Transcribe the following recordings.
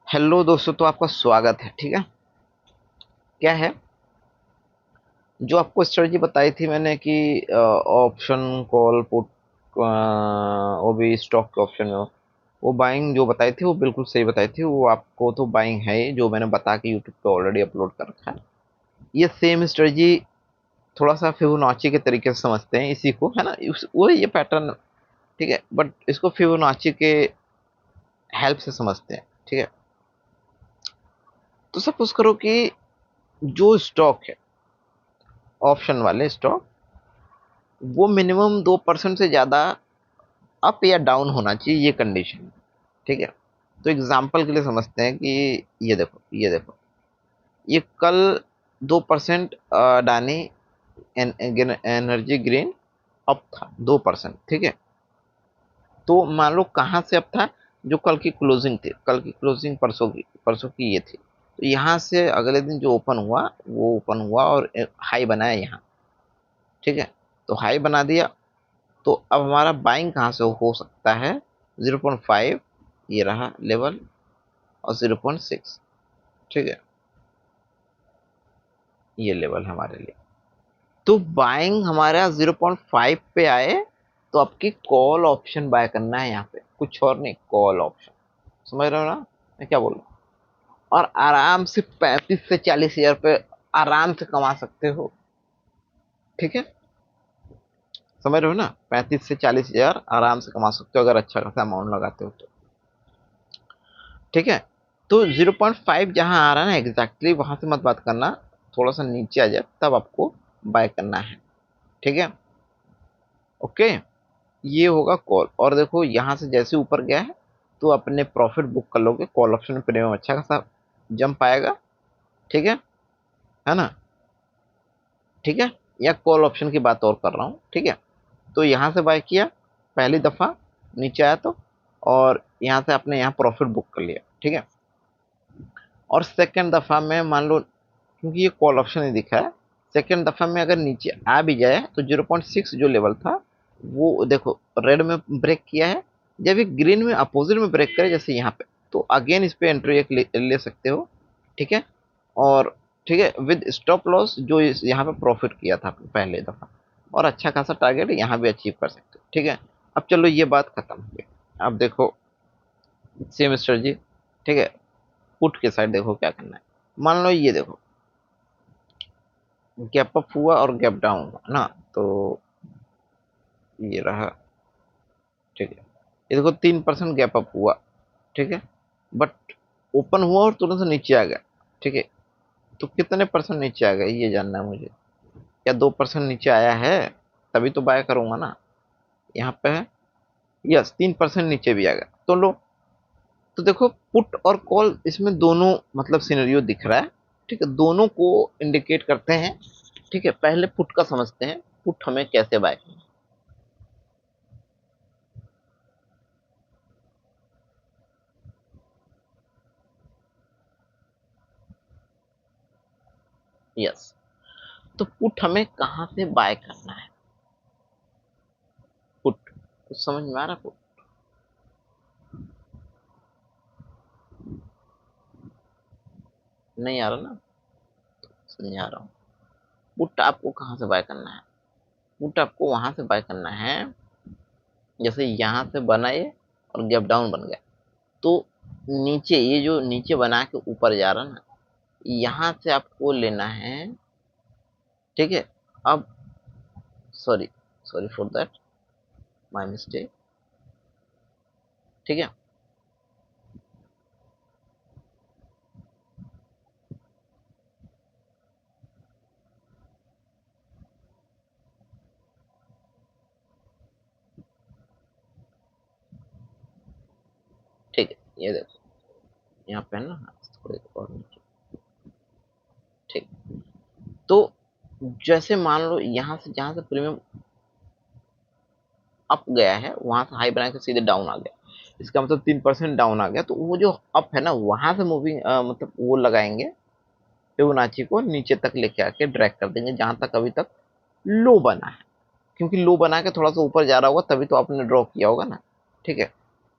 Hello दोस्तों, तो आपका स्वागत है। ठीक है, क्या है जो आपको स्ट्रेटजी बताई थी मैंने कि ऑप्शन कॉल पुट, वो भी स्टॉक के ऑप्शन में वो बाइंग जो बताई थी वो बिल्कुल सही बताई थी। वो आपको तो बाइंग है ही, जो मैंने बता के यूट्यूब पे ऑलरेडी अपलोड कर रखा है। ये सेम स्ट्रेटजी थोड़ा सा फिबोनाची के तरीके से समझते हैं इसी को, है ना। वो ये पैटर्न, ठीक है, बट इसको फिबोनाची के हेल्प से समझते हैं। ठीक है, तो सपोज करो कि जो स्टॉक है, ऑप्शन वाले स्टॉक, वो मिनिमम 2% से ज्यादा अप या डाउन होना चाहिए, ये कंडीशन। ठीक है, तो एग्जांपल के लिए समझते हैं कि ये देखो ये कल 2% डानी एनर्जी ग्रीन अप था 2%। ठीक है, तो मान लो कहाँ से अप था, जो कल की क्लोजिंग थी, कल की क्लोजिंग परसों की ये थी, तो यहाँ से अगले दिन जो ओपन हुआ वो ओपन हुआ और हाई बनाया यहाँ। ठीक है, तो हाई बना दिया, तो अब हमारा बाइंग कहाँ से हो सकता है, 0.5, ये रहा लेवल, और 0.6। ठीक है, ये लेवल हमारे लिए। तो बाइंग हमारा 0.5 पे आए तो आपकी कॉल ऑप्शन बाय करना है यहाँ पे, कुछ और नहीं, कॉल ऑप्शन। समझ रहे हो ना मैं क्या बोल रहा हूँ। और आराम से 35 से 40 हजार पे आराम से कमा सकते हो। ठीक है, समझ रहे हो ना, 35 से 40 हजार आराम से कमा सकते हो अगर अच्छा खासा अमाउंट लगाते हो तो। ठीक है, तो 0.5 जहां आ रहा है ना, एग्जैक्टली वहां से मत बात करना, थोड़ा सा नीचे आ जाए तब आपको बाय करना है। ठीक है, ओके, ये होगा कॉल। और देखो यहां से जैसे ऊपर गया है तो अपने प्रॉफिट बुक कर लोगे, कॉल ऑप्शन में प्रीमियम अच्छा खासा जंप आएगा। ठीक है ना। ठीक है, या कॉल ऑप्शन की बात और कर रहा हूँ। ठीक है, तो यहां से बाय किया पहली दफा, नीचे आया तो, और यहां से आपने यहाँ प्रॉफिट बुक कर लिया। ठीक है, और सेकंड दफा में मान लो, क्योंकि ये कॉल ऑप्शन ही दिखा है, सेकंड दफा में अगर नीचे आ भी जाए तो 0.6 जो लेवल था वो देखो रेड में ब्रेक किया है। जब ये ग्रीन में अपोजिट में ब्रेक करे जैसे यहाँ पे, तो अगेन इस पे एंट्री एक ले सकते हो। ठीक है, और ठीक है, विद स्टॉप लॉस जो यहाँ पे प्रॉफिट किया था पहले दफा, और अच्छा खासा टारगेट यहाँ भी अचीव कर सकते हो। ठीक है, अब चलो ये बात खत्म हो गई। अब देखो सेम स्ट्रेटजी। ठीक है, पुट के साइड देखो क्या करना है। मान लो ये देखो गैप अप हुआ और गैप डाउन हुआ ना, तो ये रहा। ठीक है, ये देखो 3% गैप अप हुआ। ठीक है, बट ओपन हुआ और तुरंत से नीचे आ गया। ठीक है, तो कितने परसेंट नीचे आ गया ये जानना है मुझे। क्या 2% नीचे आया है, तभी तो बाय करूंगा ना। यहाँ पे है, यस 3% नीचे भी आ गया तो लो। तो देखो पुट और कॉल इसमें दोनों मतलब सिनेरियो दिख रहा है। ठीक है, दोनों को इंडिकेट करते हैं। ठीक है, पहले पुट का समझते हैं, पुट हमें कैसे बाय। यस, तो पुट हमें कहाँ से बाय करना है। पुट कुछ समझ में आ रहा, पुट नहीं आ रहा ना, समझा रहा हूँ। पुट आपको कहाँ से बाय करना है, पुट आपको वहां से बाय करना है जैसे यहाँ से बना ये और गैप डाउन बन गया, तो नीचे ये जो नीचे बना के ऊपर जा रहा ना, यहाँ से आपको लेना है। ठीक है, अब sorry, sorry for that, my mistake. ठीक है, ठीक है, ये देखो यहाँ पे है ना, हाँ, थोड़े और नीचे। ठीक, तो जैसे मान लो यहाँ से जहां से प्रीमियम अप गया है वहां से हाई बना के सीधे डाउन आ गया, इसका मतलब 3% डाउन आ गया, तो वो जो अप है ना वहां से मूविंग मतलब वो लगाएंगे फिबोनाची को नीचे तक लेके आके ड्रैग कर देंगे जहां तक अभी तक लो बना है, क्योंकि लो बना के थोड़ा सा ऊपर जा रहा होगा तभी तो आपने ड्रॉ किया होगा ना। ठीक है,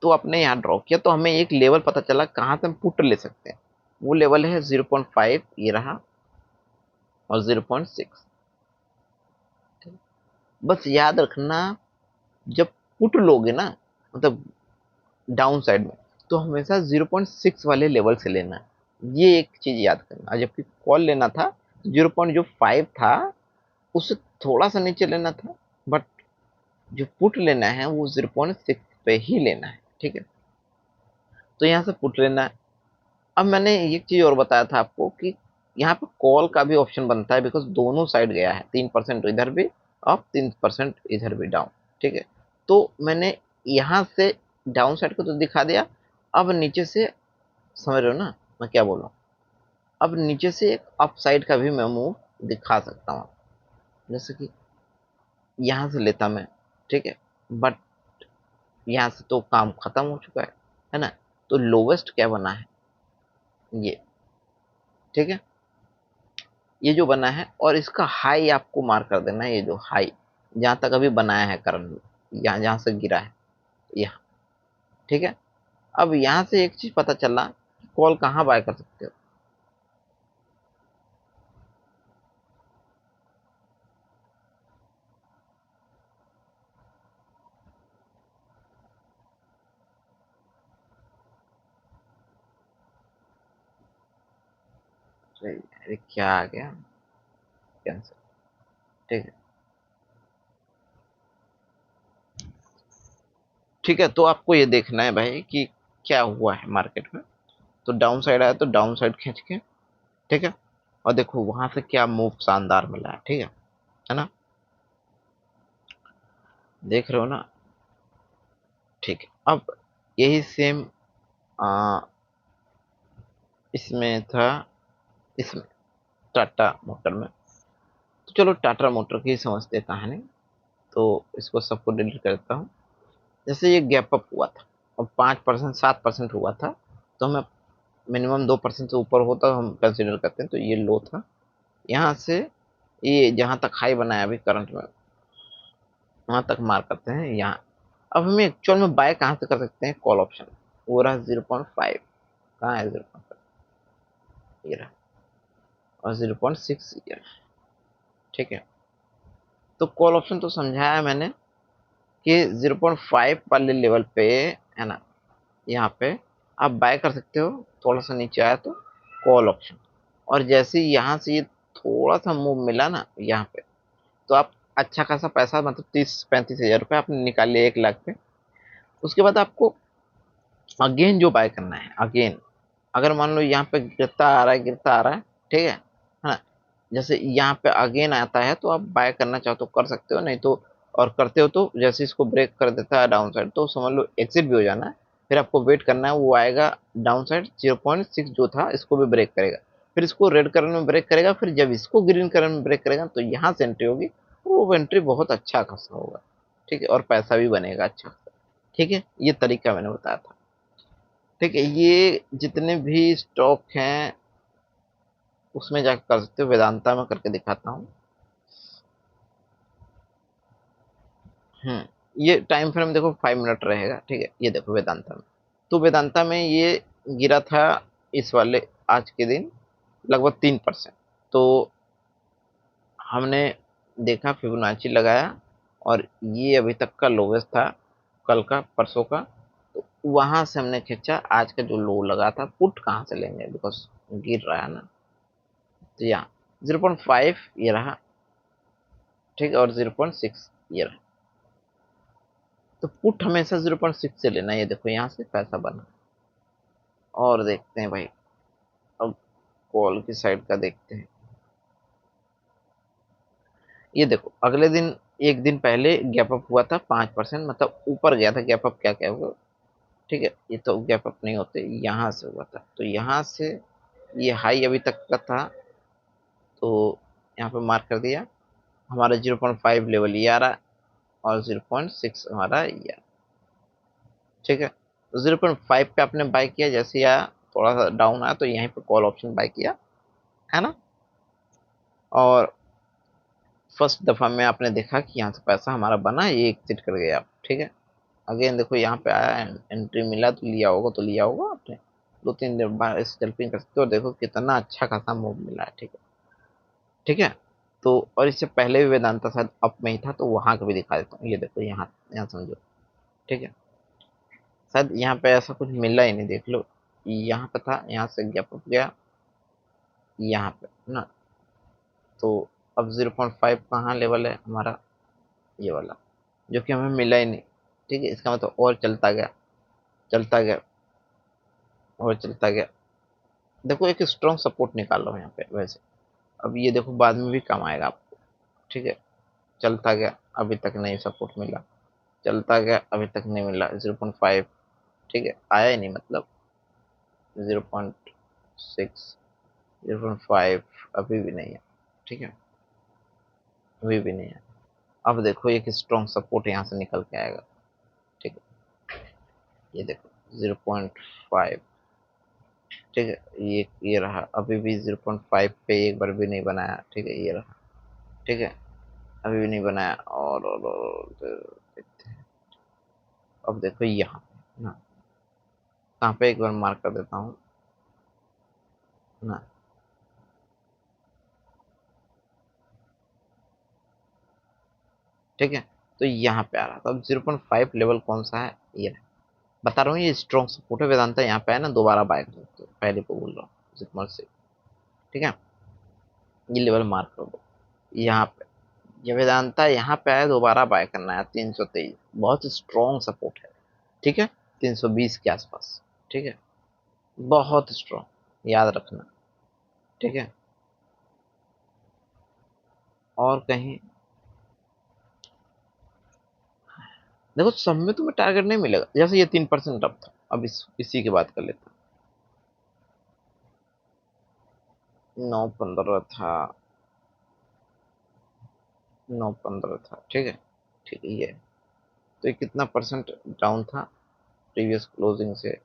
तो आपने यहाँ ड्रॉ किया तो हमें एक लेवल पता चला कहाँ से हम पुट ले सकते हैं। वो लेवल है 0.5, ये रहा, और 0.6। बस याद रखना, जब पुट लोगे ना, मतलब डाउन साइड में, तो हमेशा 0.6 वाले लेवल से लेना है, ये एक चीज याद करना। जबकि कॉल लेना था 0.5 था, उससे थोड़ा सा नीचे लेना था, बट जो पुट लेना है वो 0.6 पे ही लेना है, ठीक है। तो यहाँ से पुट लेना है। अब मैंने एक चीज और बताया था आपको कि यहाँ पे कॉल का भी ऑप्शन बनता है, बिकॉज दोनों साइड गया है, 3% इधर भी अप, 3% इधर भी डाउन, ठीक है। तो मैंने यहाँ से डाउन साइड को तो दिखा दिया, अब नीचे से, समझ रहे हो ना मैं क्या बोल रहा हूँ, अब नीचे से एक अप साइड का भी मैं मूव दिखा सकता हूँ। जैसे कि यहाँ से लेता मैं, ठीक है, बट यहाँ से तो काम खत्म हो चुका है ना। तो लोवेस्ट क्या बना है, ये, ठीक है, ये जो बना है, और इसका हाई आपको मार्क कर देना है, ये जो हाई जहां तक अभी बनाया है करंट, यहाँ जहां से गिरा है, यहाँ, ठीक है। अब यहाँ से एक चीज पता चला, कॉल कहाँ बाय कर सकते हो। अरे क्या आ गया, कैंसिल, ठीक है। ठीक है, तो आपको ये देखना है भाई कि क्या हुआ है मार्केट में। तो डाउन साइड आया तो डाउन साइड खींच के, ठीक है, और देखो वहां से क्या मूव शानदार मिला है, ठीक है ना, देख रहे हो ना। ठीक है, अब यही सेम आ, इसमें था, इसमें टाटा मोटर में। तो चलो टाटा मोटर की समझते हैं कहानी। तो इसको सबको डिलीट करता हूँ। जैसे ये गैप अप हुआ था और 5%, 7% हुआ था, तो हमें मिनिमम 2% से ऊपर होता तो हम कंसिडर करते हैं। तो ये लो था, यहाँ से ये जहां तक हाई बनाया अभी करंट में, वहां तक मार करते हैं यहाँ। अब हमें एक्चुअल में बाय कहाँ से कर सकते हैं, कॉल ऑप्शन, वो रहा 0.5, कहाँ है 0.5, ये रहा, और 0.6 ये रहा, ठीक है। तो कॉल ऑप्शन तो समझाया मैंने कि 0.5 वाले लेवल पे, है ना, यहाँ पे आप बाय कर सकते हो, थोड़ा सा नीचे आया तो कॉल ऑप्शन। और जैसे ही यहाँ से ये थोड़ा सा मूव मिला ना यहाँ पे, तो आप अच्छा खासा पैसा, मतलब 30-35 हज़ार रुपये आपने निकाल लिया 1 लाख पे। उसके बाद आपको अगेन जो बाय करना है, अगेन अगर मान लो यहाँ पे गिरता आ रहा है, गिरता आ रहा है, ठीक है ना, जैसे यहाँ पे अगेन आता है तो आप बाय करना चाहो तो कर सकते हो, नहीं तो, और करते हो तो जैसे इसको ब्रेक कर देता है डाउन साइड, तो समझ लो एग्जिट भी हो जाना है। फिर आपको वेट करना है, वो आएगा डाउन साइड 0.6 जो था, इसको भी ब्रेक करेगा, फिर इसको रेड कलर में ब्रेक करेगा, फिर जब इसको ग्रीन कलर में ब्रेक करेगा तो यहाँ से एंट्री होगी, वो एंट्री बहुत अच्छा खासा होगा, ठीक है, और पैसा भी बनेगा अच्छा खासा, ठीक है। ये तरीका मैंने बताया था, ठीक है। ये जितने भी स्टॉक हैं उसमें जाकर कर सकते हो, वेदांता में करके दिखाता हूँ। ये टाइम फ्रेम देखो 5 मिनट रहेगा, ठीक है। ये देखो वेदांता में, तो वेदांता में ये गिरा था इस वाले, आज के दिन लगभग 3%। तो हमने देखा, फिबोनाची लगाया, और ये अभी तक का लोवेस्ट था, कल का, परसों का। तो वहां से हमने खींचा, आज का जो लो लगा था, पुट कहाँ से लेंगे, बिकॉज गिर रहा है ना। तो यहाँ 0.5 ये रहा, ठीक है, और 0.6 ये रहा। तो पुट हमेशा 0.6 से लेना है। ये देखो यहाँ से पैसा बना, और देखते हैं भाई, अब कॉल की साइड का देखते हैं। ये देखो अगले दिन, एक दिन पहले गैप अप हुआ था 5%, मतलब ऊपर गया था गैप अप, क्या क्या हुआ, ठीक है। ये तो गैप अप नहीं होते, यहाँ से हुआ था, तो यहाँ से ये हाई अभी तक का था, तो यहाँ पे मार्क कर दिया। हमारा 0.5 लेवल ये आ रहा है, और 0.6 हमारा ये आ रहा है, ठीक है। तो 0.5 पे आपने बाय किया, जैसे या थोड़ा सा डाउन आया तो यहीं पे कॉल ऑप्शन बाय किया, है ना। और फर्स्ट दफा में आपने देखा कि यहाँ से पैसा हमारा बना, ये एग्जिट कर गया, ठीक है। अगेन देखो यहाँ पे आया, एंट्री मिला तो लिया होगा आपने, 2-3 दिन बाद स्कैल्पिंग कर सकते हो। देखो कितना अच्छा खासा मूव मिला है, ठीक है, ठीक है। तो और इससे पहले भी वेदांता शायद अप में ही था, तो वहां का भी दिखा देता हूँ। ये देखो यहाँ, यहाँ समझो, ठीक है। शायद यहाँ पे ऐसा कुछ मिला ही नहीं, देख लो, यहाँ पे था, यहाँ से गैप अप गया यहाँ पे ना। तो अब 0.5 कहाँ लेवल है हमारा, ये वाला, जो कि हमें मिला ही नहीं, ठीक है। इसका मतलब और चलता गया, चलता गया और चलता गया। देखो एक स्ट्रॉन्ग सपोर्ट निकाल रहा हूँ यहाँ पे वैसे। अब ये देखो बाद में भी काम आएगा आपको, ठीक है। चलता गया, अभी तक नहीं सपोर्ट मिला, चलता गया, अभी तक नहीं मिला 0.5, ठीक है, आया ही नहीं, मतलब 0.6, 0.5 अभी भी नहीं है, ठीक है, अभी भी नहीं है। अब देखो एक स्ट्रॉन्ग सपोर्ट यहाँ से निकल के आएगा, ठीक है। ये देखो 0.5, ठीक है, ये रहा, अभी भी 0.5 पे एक बार भी नहीं बनाया, ठीक है, ये रहा, ठीक है, अभी भी नहीं बनाया। देखते हैं। अब देखो यहाँ ना, कहाँ पे एक बार मार्क कर देता हूँ ना, ठीक है। तो यहाँ पे आ रहा था। अब 0.5 लेवल कौन सा है, ये रहा। बता रहा हूँ ये स्ट्रॉन्ग सपोर्ट है, वेदांता यहाँ पे है ना, दोबारा बाय कर सकते हो, पहले को बोल रहा हूँ 0.6, ठीक है। ये लेवल मार्क कर दो यहाँ पे, ये वेदांता यहाँ पे आया, दोबारा बाय करना है 323, बहुत स्ट्रॉन्ग सपोर्ट है, ठीक है, 320 के आसपास, ठीक है, बहुत स्ट्रॉन्ग, याद रखना, ठीक है। और कहीं देखो सब में तुम्हें टारगेट नहीं मिलेगा, जैसे ये 3% अप था, अब इसी की बात कर लेते हैं। 9.15 था, 9.15 था, ठीक है, ठीक है, ये तो ये कितना परसेंट डाउन था प्रीवियस क्लोजिंग से,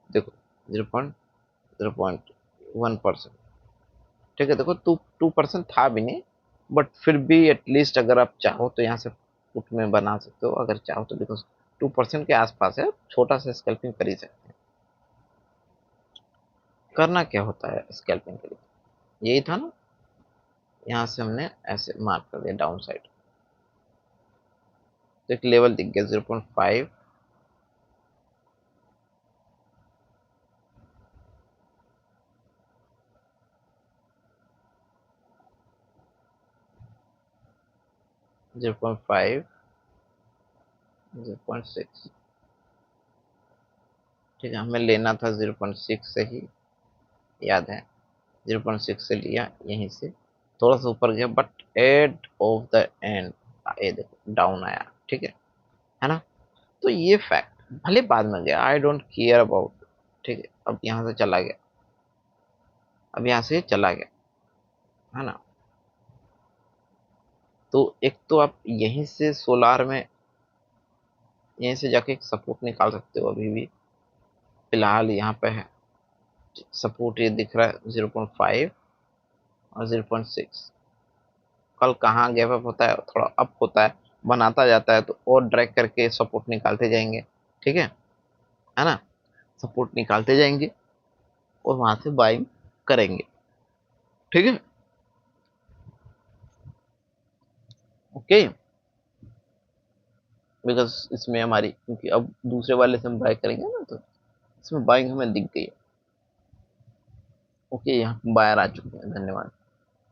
देखो 0.1%, ठीक है। देखो 2% था भी नहीं, बट फिर भी एटलीस्ट अगर आप चाहो तो यहाँ से पुट में बना सकते हो, अगर चाहो तो, बिकॉज 2% के आसपास है, छोटा सा स्कैल्पिंग कर ही सकते हैं। करना क्या होता है स्कैल्पिंग के लिए, यही था ना, यहाँ से हमने ऐसे मार्क कर दिया डाउन साइड, तो एक लेवल दिख गया 0.5, 0.5, 0.6, ठीक है, हमें लेना था 0.6 से ही, याद है, 0.6 से लिया, यहीं से थोड़ा सा ऊपर गया, but at of the end ये देखो डाउन आया, ठीक है ना। तो ये फैक्ट भले बाद में गया, आई डोंट केयर अबाउट, ठीक है। अब यहाँ से चला गया, अब यहाँ से चला गया, है ना। तो एक तो आप यहीं से सोलार में, यहीं से जाके एक सपोर्ट निकाल सकते हो, अभी भी फिलहाल यहाँ पे है सपोर्ट, ये दिख रहा है 0.5 और 0.6। कल कहाँ गैप अप होता है, थोड़ा अप होता है, बनाता जाता है, तो और ड्रैग करके सपोर्ट निकालते जाएंगे, ठीक है ना, सपोर्ट निकालते जाएंगे और वहां से बाइंग करेंगे, ठीक है, ओके। बिकॉज इसमें हमारी, क्योंकि अब दूसरे वाले से हम बाय करेंगे ना, तो इसमें बाइंग हमें दिख गई है, ओके। यहाँ बायर आ चुके हैं, धन्यवाद।